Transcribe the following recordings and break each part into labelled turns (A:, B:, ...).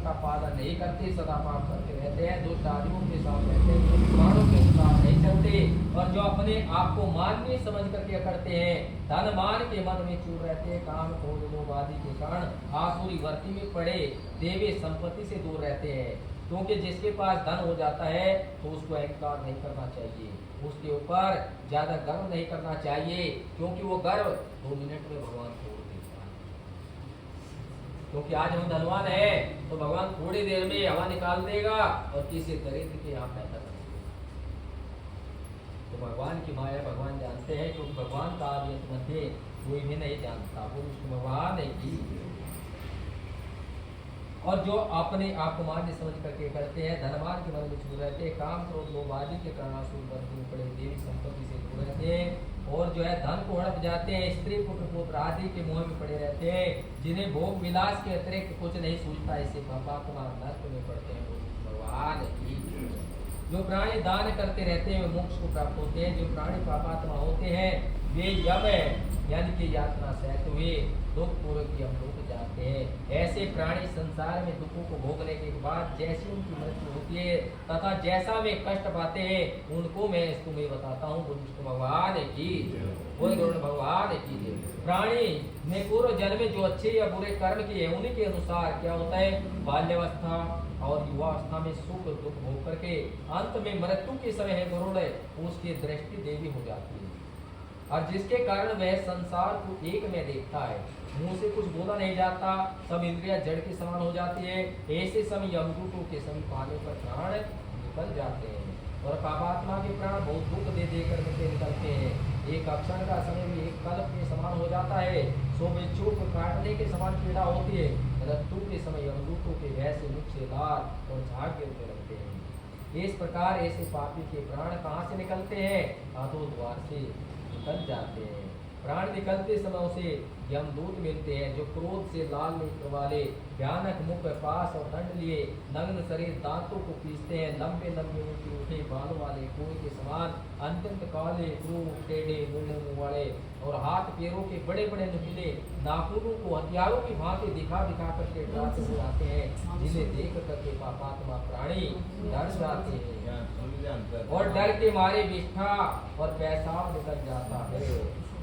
A: का पालन नहीं करते, सदा पाप करते रहते हैं, दुष्ट आदमियों के साथ रहते हैं, पुराणों के साथ नहीं चलते, और जो अपने आप को माननीय समझ करके करते हैं, धन मान के मन में चूर रहते हैं, काम क्रोध लोभ आदि के कारण आसुरी वृत्ति में पड़े देवी संपत्ति से दूर रहते हैं। क्योंकि जिसके पास धन हो जाता है तो उसको अहंकार नहीं करना चाहिए, उसके ऊपर ज्यादा गर्व नहीं करना चाहिए, क्योंकि वो गर्व 2 मिनट में भगवान छोड़ देता है। क्योंकि आज हम धनवान है तो भगवान थोड़ी देर में हवा निकाल देगा और किसी दरिद्र के यहाँ पैदा कर देगा। तो भगवान की माया भगवान जानते हैं, क्योंकि भगवान का मध्य कोई भी नहीं जानता, वो भगवान की। और जो अपने आप को मान्य समझ करके करते हैं, धनवान के मन में छू रहते हैं, काम क्रोध लोभ आदि के कारण आसुर वर्ग में पड़े देवी संपत्ति से दूर रहते हैं, और जो है धन को हड़प जाते हैं, स्त्री पुत्र आदि के मोह में पड़े रहते हैं, जिन्हें भोग विलास के अतिरिक्त कुछ नहीं सूझता, इससे पापात्मा नरक में पड़ते हैं। भगवान की जो प्राणी दान करते रहते हैं वे मोक्ष को प्राप्त होते हैं, जो प्राणी पापात्मा होते हैं वे यम यानी कि यातना सहते हुए दुख पूर्वक यमलोक जाते हैं। ऐसे प्राणी संसार में दुखों को भोगने के बाद जैसी उनकी मृत्यु होती है तथा जैसा वे कष्ट पाते हैं उनको मैं तुम्हें बताता हूँ। भगवान की बोल गरुड़ भगवान की। प्राणी ने पूर्व जन्म में जो अच्छे या बुरे कर्म किए उन्हीं के अनुसार क्या होता है, बाल्यावस्था और युवावस्था में सुख दुख भोग करके अंत में मृत्यु के समय है गरुड़ उसकी दृष्टि देवी हो जाती है, और जिसके कारण वह संसार को एक में देखता है, मुंह से कुछ बोला नहीं जाता, सब इंद्रियां जड़ के समान हो जाती है। ऐसे समय यमदूतों के समीप आने पर प्राण निकल जाते हैं, और पापात्मा के प्राण बहुत दुख दे देकर निकलते हैं। एक अक्षण का समय भी एक कल्प के समान हो जाता है, सो बिच्छू को काटने के समान पीड़ा होती है। मृत्यु के समय यमदूतों के भय से मुख से लार और झाग गिरते लगते हैं। इस प्रकार ऐसे पापी के प्राण कहाँ से निकलते हैं, अधो द्वार से निकल जाते हैं। प्राण निकलते समय उसे यमदूत मिलते हैं, जो क्रोध से लाल नेत्र वाले, भयानक मुख, पास और दंड लिए, नग्न शरीर, दांतों को पीसते हैं, लंबे लंबे ऊंचे उठे बालों वाले, कोई के समान अत्यंत काले, क्रूर, टेढ़े मुंह वाले, और हाथ पैरों के बड़े बड़े नुकीले नाखूनों को हथियारों की भांति दिखा दिखा करके डराते हुए आते हैं, जिन्हें देख करके पापात्मा प्राणी डर जाते हैं और डर के मारे विष्ठा और पेशाब निकल जाता है।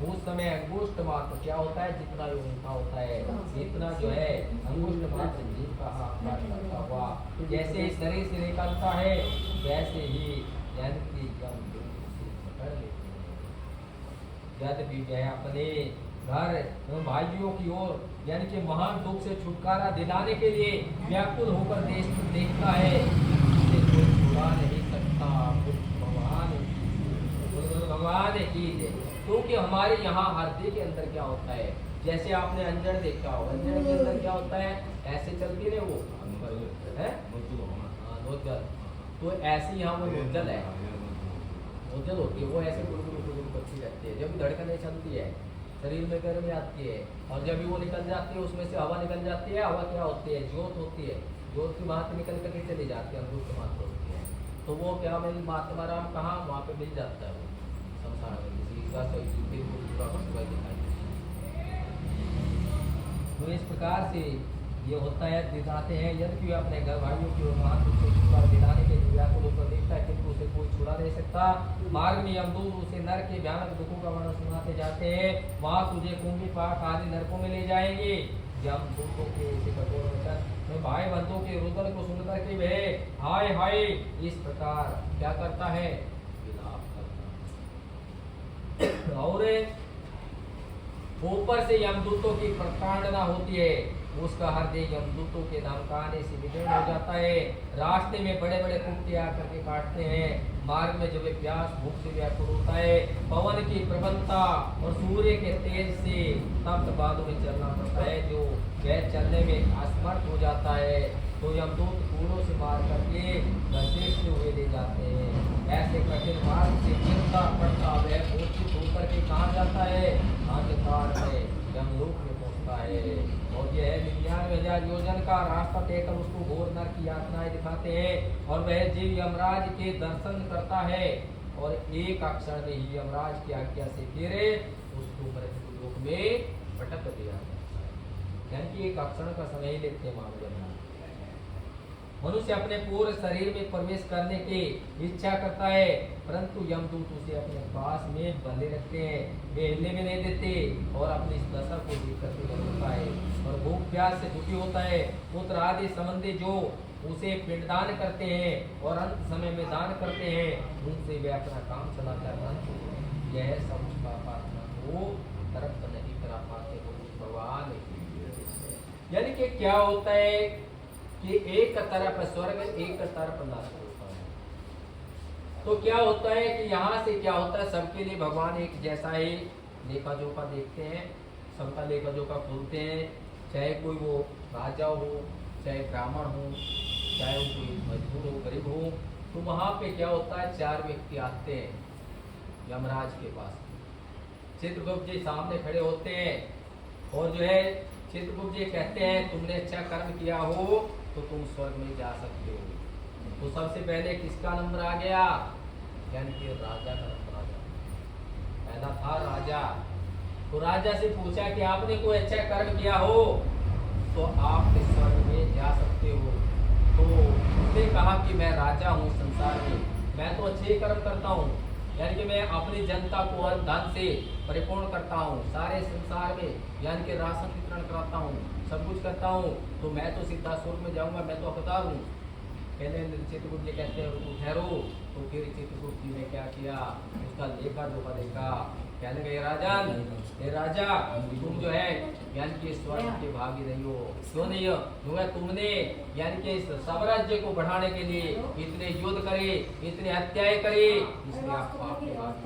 A: उस समय अंगुष्ठ मात्र क्या होता है, जितना उनका होता है इतना जो है अंगुष्ठ मात्र जीव का आकार करता हुआ जैसे शरीर से निकलता है वैसे ही यानी कि पकड़ लेते हैं। यदि वह अपने घर एवं भाइयों की ओर यानी कि महान दुख से छुटकारा दिलाने के लिए व्याकुल होकर देखता है, उसे कोई छुड़ा नहीं सकता। भगवान की क्योंकि हमारे यहाँ हृदय के अंदर क्या होता है, जैसे आपने अंजड़ देखा हो, अंजड़ के अंदर क्या होता है, ऐसे चलती है वो है नोजल, तो ऐसे यहाँ वो नोजल है, नोजल होती है, वो ऐसे गुड़गुड़ करती रहती है। जब धड़कनें चलती है शरीर में गर्मी आती है, और जब वो निकल जाती है उसमें से हवा निकल जाती है। हवा क्या होती है, ज्योत होती है, ज्योत की बात निकल करके चली जाती है, अंगुष्ठ मात्र होती है। तो वो क्या मिल महात्मा राम कहाँ वहाँ पे मिल जाता है वो संसार में, दिखाई। तो इस प्रकार से ये होता है, दिखाते हैं यदि अपने घर भाइयों की ओर महान दुख से छुटकारा दिलाने के लिए व्याकुल होकर देखता है, किंतु उसे कोई छुड़ा नहीं सकता। मार्ग में यमदूत उसे नरक के भयानक दुखों का वर्णन सुनाते जाते हैं, वहाँ तुझे कुंभी पाक आदि नरकों में ले जाएंगे। यमदूतों के कठोर वचन में भाई बंधुओं के रुदन को सुनकर के वह हाय हाय इस प्रकार क्या करता है, और ऊपर से यमदूतों की प्रताड़ना होती है, उसका हृदय यमदूतों के धमकाने से विदीर्ण हो जाता है। रास्ते में बड़े बड़े कुत्ते आकर के काटते हैं, मार्ग में जब प्यास भूख से व्याकुल होता है, पवन की प्रबलता और सूर्य के तेज से तप्त बादों में चलना पड़ता है, जो वह चलने में असमर्थ हो जाता है, तो यमदूत कूड़ों से मार करके घसीटते हुए ले जाते हैं। ऐसे कठिन मार्ग से गिरता पड़ता वह मूर्छित होकर के कहाँ जाता है, अंधकार में यमलोक में पहुँचता है। और यह 99,000 योजन का रास्ता तय कर उसको घोर नरक की यातनाएं दिखाते हैं, और वह जीव यमराज के दर्शन करता है, और एक अक्षर में ही यमराज की आज्ञा से फिरे उसको मृत्यु लोक में पटक दिया जाता है। यानी कि एक अक्षर का समय ही लेते हैं मामले में। मनुष्य अपने पूरे शरीर में प्रवेश करने की इच्छा करता है, परंतु यमदूत उसे अपने पास में बंधे रखते हैं, वे हिलने में नहीं देते और अपनी इस दशा को देख करके डरता है और भूख प्यास से दुखी होता है। पुत्र आदि संबंधी जो उसे पिंडदान करते हैं और अंत समय में दान करते हैं, उनसे वे अपना काम चलाता है, परंतु यह सब उसका प्रार्थना को तरफ नहीं करा पाते हो भगवान। यानी कि क्या होता है कि एक तरफ स्वर्ग, एक तरफ नरक होता है। तो क्या होता है कि यहाँ से क्या होता है, सबके लिए भगवान एक जैसा ही लेखा जोखा देखते हैं, सबका लेखा जोखा खोलते हैं, चाहे कोई वो राजा हो, चाहे ब्राह्मण हो, चाहे वो कोई मजदूर हो, गरीब हो। तो वहाँ पे क्या होता है, 4 व्यक्ति आते हैं यमराज के पास। चित्रगुप्त जी सामने खड़े होते हैं और जो है चित्रगुप्त जी कहते हैं तुमने अच्छा कर्म किया हो तो तुम स्वर्ग में जा सकते हो। तो सबसे पहले किसका नंबर आ गया, यानी कि राजा का नंबर आ गया। पहला था राजा। तो राजा से पूछा कि आपने कोई अच्छा कर्म किया हो तो आप इस स्वर्ग में जा सकते हो। तो उसने कहा कि मैं राजा हूँ संसार में, मैं तो अच्छे कर्म करता हूँ, यानी कि मैं अपनी जनता को अन्न धन से परिपूर्ण करता हूँ, सारे संसार में यानी कि राशन वितरण कराता हूँ, सब कुछ करता हूँ, तो मैं तो सीधा स्वर्ग में जाऊंगा, मैं तो हकदार हूँ। कहने चित्रगुप्त जी कहते हैं रुको ठहरो। तो फिर चित्रगुप्त जी ने क्या किया, उसका लेखा जोखा देखा। कहने गए राजन, हे राजा तुम जो है यानी कि स्वर्ग के भागी नहीं हो। क्यों नहीं हो, क्योंकि तुमने यानी कि साम्राज्य को बढ़ाने के लिए इतने युद्ध करे, इतने हत्याएं करे, इसलिए आप पाप के भागी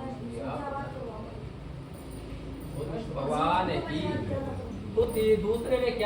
A: भगवान की। तो दूसरे में क्या